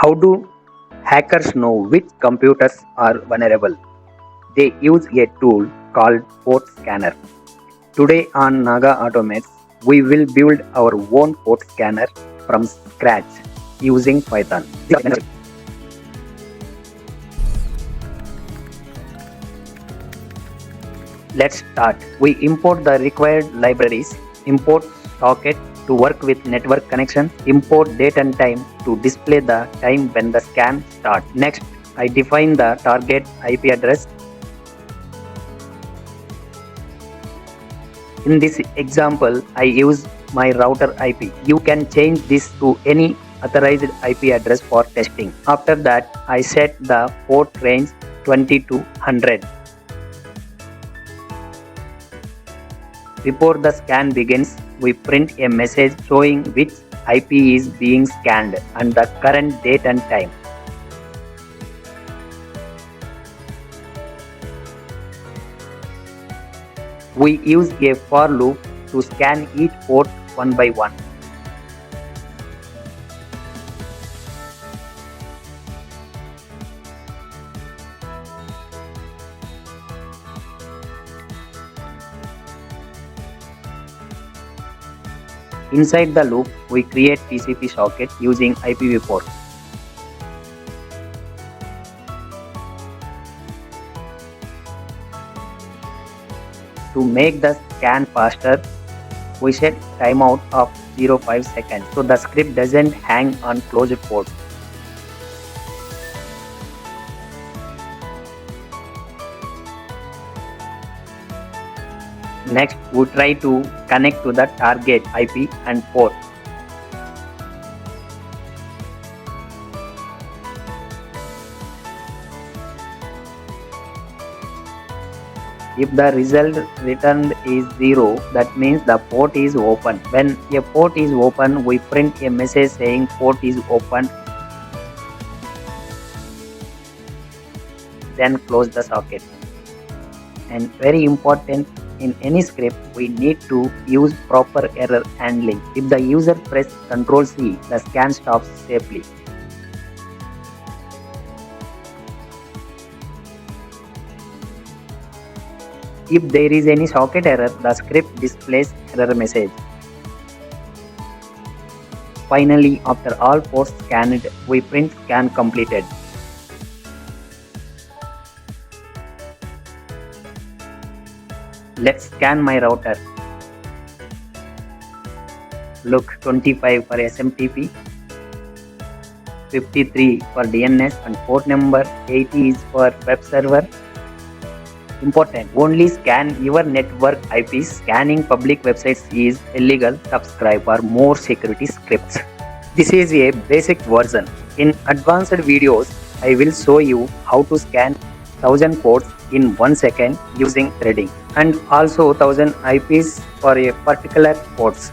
How do hackers know which computers are vulnerable? They use a tool called port scanner. Today on Naga Automates, we will build our own port scanner from scratch using Python. Let's start. We import the required libraries, import socket to work with network connection, import date and time to display the time when the scan starts. Next, I define the target IP address. In this example, I use my router IP. You can change this to any authorized IP address for testing. After that, I set the port range 20 to 100. Before the scan begins, we print a message showing which IP is being scanned and the current date and time. We use a for loop to scan each port one by one. Inside the loop, we create TCP socket using IPv4. To make the scan faster, we set timeout of 0.5 seconds so the script doesn't hang on closed port. Next, we try to connect to the target IP and port. If the result returned is 0, that means the port is open. When a port is open, we print a message saying port is open. Then close the socket. And very important, in any script, we need to use proper error handling. If the user presses Ctrl+C, the scan stops safely. If there is any socket error, the script displays error message. Finally, after all ports scanned, we print scan completed. Let's scan my router. Look, 25 for SMTP, 53 for DNS and port number 80 is for web server. Important, only scan your network IPs. Scanning public websites is illegal. Subscribe for more security scripts. This is a basic version. In advanced videos, I will show you how to scan 1000 ports in 1 second using threading and also 1000 IPs for a particular ports.